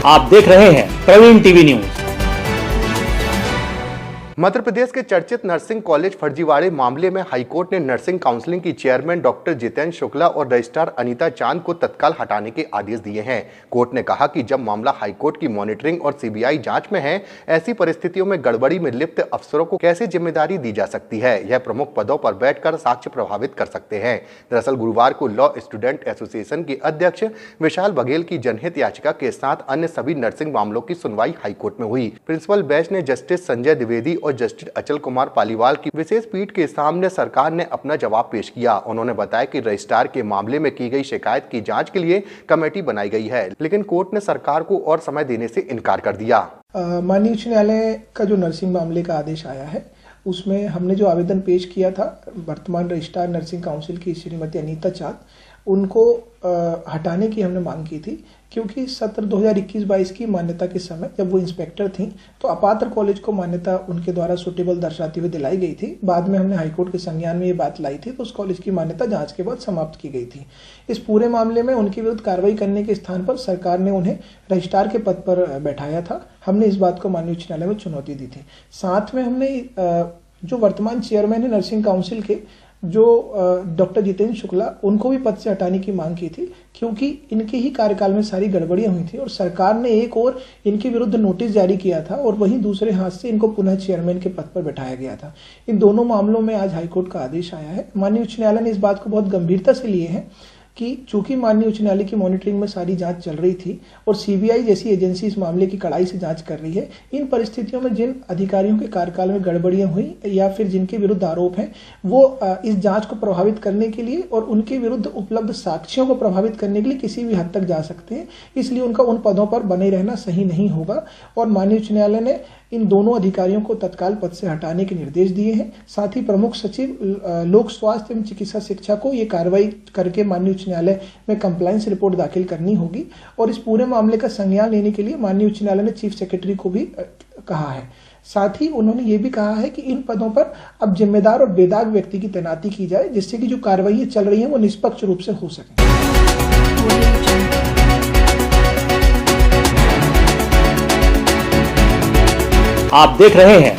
आप देख रहे हैं प्रवीण टीवी न्यूज। मध्य प्रदेश के चर्चित नर्सिंग कॉलेज फर्जीवाड़े मामले में हाईकोर्ट ने नर्सिंग काउंसिलिंग की चेयरमैन डॉक्टर जितेंद्र शुक्ला और रजिस्ट्रार अनीता चांद को तत्काल हटाने के आदेश दिए हैं। कोर्ट ने कहा कि जब मामला हाईकोर्ट की मॉनिटरिंग और सीबीआई जांच में है, ऐसी परिस्थितियों में गड़बड़ी में लिप्त अफसरों को कैसे जिम्मेदारी दी जा सकती है। यह प्रमुख पदों पर बैठकर साक्ष्य प्रभावित कर सकते हैं। दरअसल गुरुवार को लॉ स्टूडेंट एसोसिएशन के अध्यक्ष विशाल बघेल की जनहित याचिका के साथ अन्य सभी नर्सिंग मामलों की सुनवाई हाईकोर्ट में हुई। प्रिंसिपल बेंच ने जस्टिस संजय द्विवेदी और जस्टिस अचल कुमार पालीवाल की विशेष पीठ के सामने सरकार ने अपना जवाब पेश किया। उन्होंने बताया कि रजिस्ट्रार के मामले में की गई शिकायत की जांच के लिए कमेटी बनाई गई है, लेकिन कोर्ट ने सरकार को और समय देने से इनकार कर दिया। माननीय उच्च न्यायालय का जो नर्सिंग मामले का आदेश आया है, उसमें हमने जो आवेदन पेश किया था वर्तमान रजिस्ट्रार नर्सिंग काउंसिल की श्रीमती अनीता चांद, उनको हटाने की हमने मांग की थी, क्योंकि सत्र 2021-22 की मान्यता के समय जब वो इंस्पेक्टर थी तो अपात्र कॉलेज को मान्यता उनके द्वारा सुटेबल दर्शाती हुई दिलाई गई थी। बाद में हमने हाईकोर्ट के संज्ञान में ये बात लाई थी, तो उस कॉलेज की मान्यता जांच के बाद समाप्त की गई थी। इस पूरे मामले में उनके विरुद्ध कार्रवाई करने के स्थान पर सरकार ने उन्हें रजिस्ट्रार के पद पर बैठाया था। हमने इस बात को माननीय उच्च न्यायालय में चुनौती दी थी। साथ में हमने जो वर्तमान चेयरमैन है नर्सिंग काउंसिल के, जो डॉक्टर जितेंद्र शुक्ला, उनको भी पद से हटाने की मांग की थी, क्योंकि इनके ही कार्यकाल में सारी गड़बड़ियां हुई थी और सरकार ने एक और इनके विरुद्ध नोटिस जारी किया था और वहीं दूसरे हाथ से इनको पुनः चेयरमैन के पद पर बैठाया गया था। इन दोनों मामलों में आज हाईकोर्ट का आदेश आया है। माननीय उच्च न्यायालय ने इस बात को बहुत गंभीरता से लिए है कि चूंकि माननीय उच्च न्यायालय की मॉनिटरिंग में सारी जांच चल रही थी और सीबीआई जैसी एजेंसी इस मामले की कड़ाई से जांच कर रही है, इन परिस्थितियों में जिन अधिकारियों के कार्यकाल में गड़बड़ियां हुई या फिर जिनके विरुद्ध आरोप हैं, वो इस जांच को प्रभावित करने के लिए और उनके विरुद्ध उपलब्ध साक्ष्यों को प्रभावित करने के लिए किसी भी हद तक जा सकते हैं। इसलिए उनका उन पदों पर बने रहना सही नहीं होगा और माननीय उच्च न्यायालय ने इन दोनों अधिकारियों को तत्काल पद से हटाने के निर्देश दिए हैं। साथ ही प्रमुख सचिव लोक स्वास्थ्य एवं चिकित्सा शिक्षा को ये कार्रवाई करके माननीय उच्च न्यायालय में कंप्लायंस रिपोर्ट दाखिल करनी होगी और इस पूरे मामले का संज्ञान लेने के लिए माननीय उच्च न्यायालय ने चीफ सेक्रेटरी को भी कहा है। साथ ही उन्होंने ये भी कहा है कि इन पदों पर अब जिम्मेदार और बेदाग व्यक्ति की तैनाती की जाए, जिससे कि जो कार्रवाई चल रही है वो निष्पक्ष रूप से हो सके। आप देख रहे हैं